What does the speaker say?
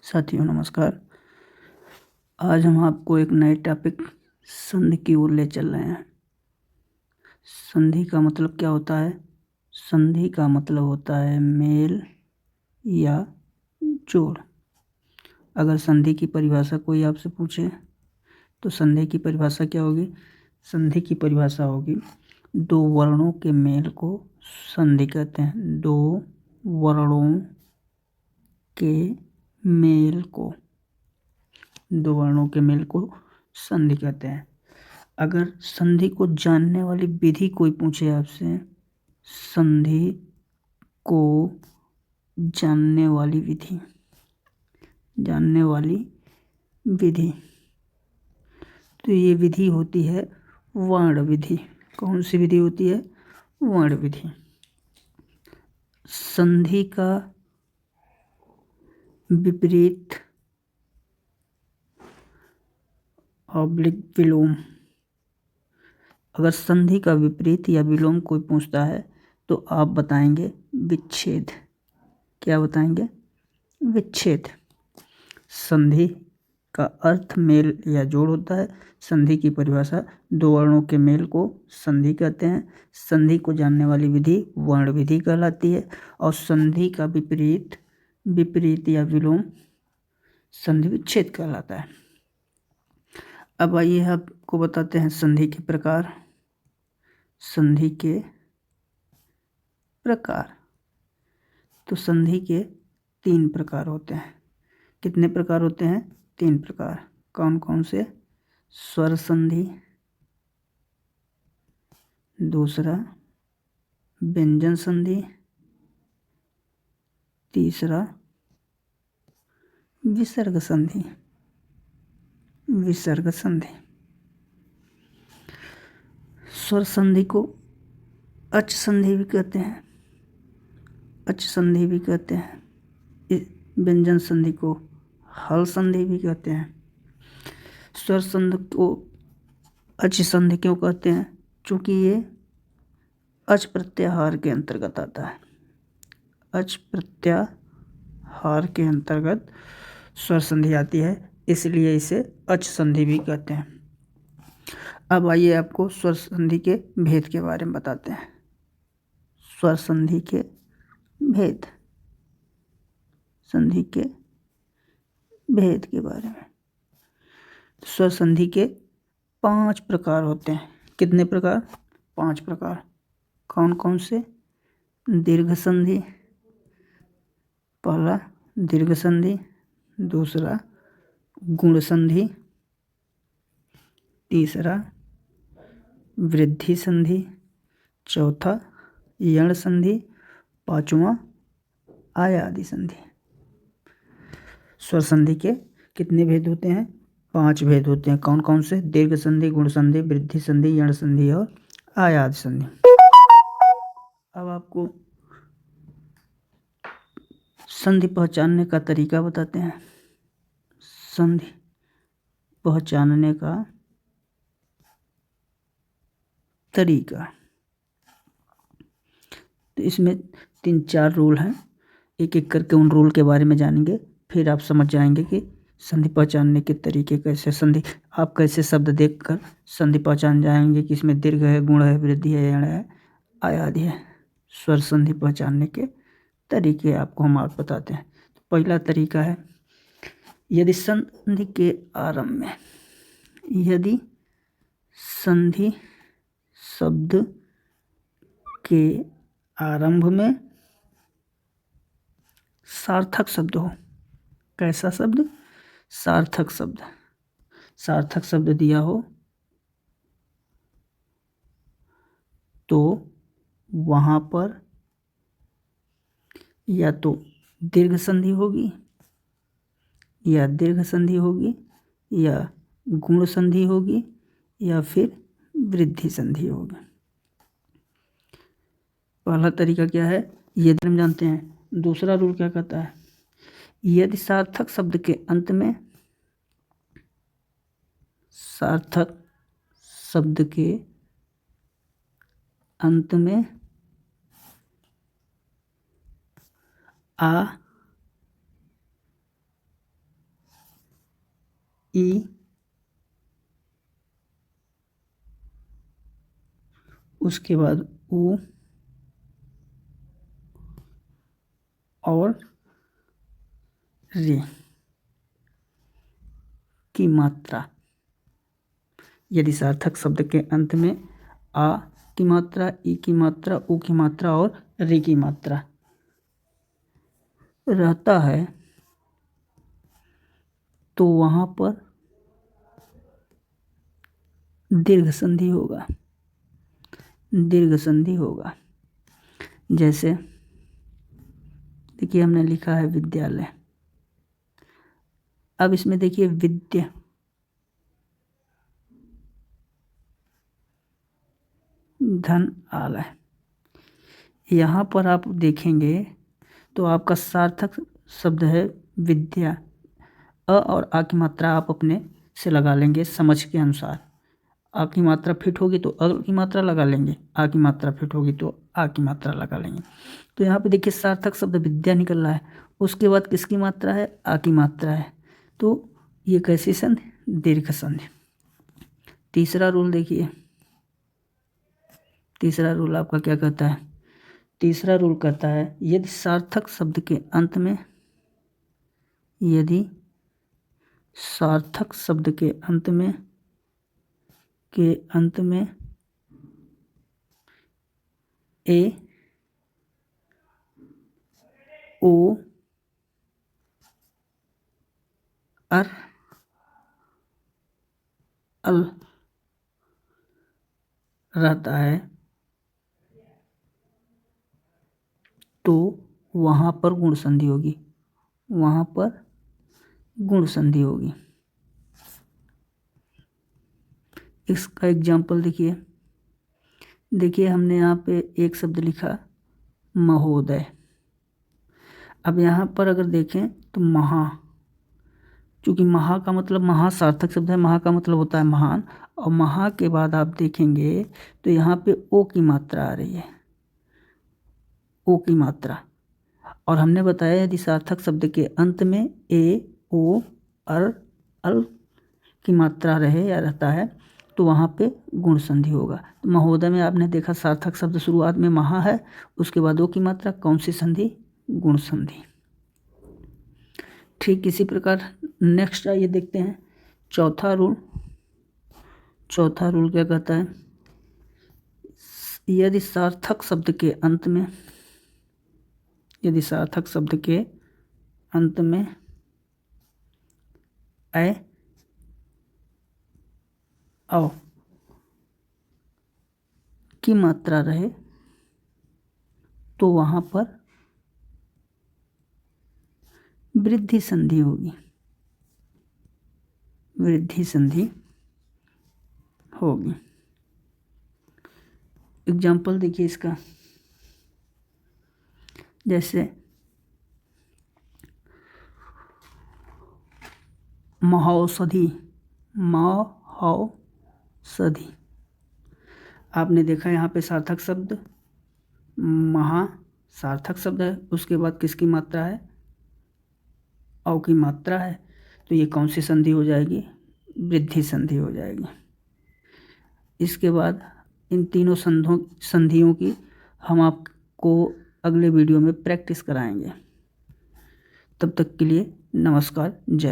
साथियों नमस्कार। आज हम आपको एक नए टॉपिक संधि की ओर ले चल रहे हैं। संधि का मतलब क्या होता है? संधि का मतलब होता है मेल या जोड़। अगर संधि की परिभाषा कोई आपसे पूछे तो संधि की परिभाषा क्या होगी? संधि की परिभाषा होगी दो वर्णों के मेल को संधि कहते हैं। दो वर्णों के मेल को संधि कहते हैं। अगर संधि को जानने वाली विधि कोई पूछे आपसे, संधि को जानने वाली विधि, तो ये विधि होती है वर्ण विधि। कौन सी विधि होती है? वर्ण विधि। संधि का विपरीत ऑब्लिक विलोम। अगर संधि का विपरीत या विलोम कोई पूछता है तो आप बताएंगे विच्छेद। क्या बताएंगे? विच्छेद। संधि का अर्थ मेल या जोड़ होता है। संधि की परिभाषा दो वर्णों के मेल को संधि कहते हैं। संधि को जानने वाली विधि वर्ण विधि कहलाती है और संधि का विपरीत या विलोम संधि विच्छेद कहलाता है। अब आइए आपको बताते हैं संधि के प्रकार। संधि के प्रकार, तो संधि के 3 प्रकार होते हैं। कितने प्रकार होते हैं? 3 प्रकार। कौन कौन से? स्वर संधि, दूसरा व्यंजन संधि, तीसरा विसर्ग संधि। स्वर संधि को अच संधि भी कहते हैं। व्यंजन संधि को हल संधि भी कहते हैं। स्वर संधि को अच संधि क्यों कहते हैं? क्योंकि ये अच प्रत्याहार के अंतर्गत आता है। अच प्रत्याहार के अंतर्गत स्वर संधि आती है, इसलिए इसे अच संधि भी कहते हैं। अब आइए आपको स्वर संधि के भेद के बारे में बताते हैं। स्वर संधि के भेद के बारे में। स्वर संधि के 5 प्रकार होते हैं। कितने प्रकार? 5 प्रकार। कौन कौन से? दीर्घ संधि, पहला दीर्घ संधि, दूसरा गुण संधि, तीसरा वृद्धि संधि, चौथा यण संधि, पांचवा आयादि संधि। स्वर संधि के कितने भेद होते हैं? 5 भेद होते हैं। कौन कौन से? दीर्घ संधि, गुण संधि, वृद्धि संधि, यण संधि और आयादि संधि। अब आपको संधि पहचानने का तरीका बताते हैं। संधि पहचानने का तरीका, तो इसमें 3-4 रूल हैं। एक एक करके उन रूल के बारे में जानेंगे, फिर आप समझ जाएंगे कि संधि पहचानने के तरीके कैसे। आप कैसे शब्द देखकर संधि पहचान जाएंगे कि इसमें दीर्घ है, गुण है, वृद्धि है, यण है, आयादि है। स्वर संधि पहचानने के तरीके आपको हम आप बताते हैं। तो पहला तरीका है, यदि संधि शब्द के आरंभ में सार्थक शब्द हो। कैसा शब्द? सार्थक शब्द दिया हो तो वहां पर या तो दीर्घ संधि होगी या दीर्घ संधि होगी या गुण संधि होगी या फिर वृद्धि संधि होगी। पहला तरीका क्या है, यदि हम जानते हैं। दूसरा रूल क्या कहता है, यदि सार्थक शब्द के अंत में आ ई, उसके बाद ऊ और रे की मात्रा। यदि सार्थक शब्द के अंत में आ की मात्रा, ई की मात्रा, ऊ की मात्रा और रे की मात्रा रहता है तो वहां पर दीर्घ संधि होगा। दीर्घ संधि होगा। जैसे देखिए हमने लिखा है विद्यालय, अब इसमें देखिए विद्या, धन आलय, यहाँ पर आप देखेंगे तो आपका सार्थक शब्द है विद्या। अ और आ की मात्रा आप अपने से लगा लेंगे समझ के अनुसार। आ की मात्रा फिट होगी तो अ की मात्रा लगा लेंगे, आ की मात्रा फिट होगी तो आ की मात्रा लगा लेंगे। तो यहाँ पे देखिए सार्थक शब्द विद्या निकल रहा है, उसके बाद किसकी मात्रा है, आ की मात्रा है, तो ये कैसी संधि, दीर्घ संधि। तीसरा रूल देखिए, तीसरा रूल आपका क्या कहता है, तीसरा रूल कहता है यदि सार्थक शब्द के अंत में, यदि सार्थक शब्द के अंत में ए, ओ, अर, अल रहता है तो वहां पर गुण संधि होगी, वहां पर गुण संधि होगी। इसका एग्जाम्पल देखिए, देखिए हमने यहाँ पे एक शब्द लिखा महोदय। अब यहाँ पर अगर देखें तो महा, चूंकि महा का मतलब, महा सार्थक शब्द है, महा का मतलब होता है महान, और महा के बाद आप देखेंगे तो यहाँ पे ओ की मात्रा आ रही है, ओ की मात्रा। और हमने बताया यदि सार्थक शब्द के अंत में ए, ओ, अर, अल की मात्रा रहे या रहता है तो वहाँ पे गुण संधि होगा। तो महोदय में आपने देखा सार्थक शब्द शुरुआत में महा है, उसके बाद ओ की मात्रा, कौन सी संधि, गुण संधि। ठीक इसी प्रकार नेक्स्ट आइए देखते हैं चौथा रूल। चौथा रूल क्या कहता है, यदि सार्थक शब्द के अंत में, यदि सार्थक शब्द के अंत में ऐ, औ की मात्रा रहे तो वहां पर वृद्धि संधि होगी, वृद्धि संधि होगी। एग्जाम्पल देखिए इसका, जैसे महौषधि, महौषधि, आपने देखा यहाँ पे सार्थक शब्द महा सार्थक शब्द है, उसके बाद किसकी मात्रा है, औ की मात्रा है, तो ये कौन सी संधि हो जाएगी, वृद्धि संधि हो जाएगी। इसके बाद इन तीनों संधियों की हम आपको अगले वीडियो में प्रैक्टिस कराएंगे। तब तक के लिए नमस्कार, जय।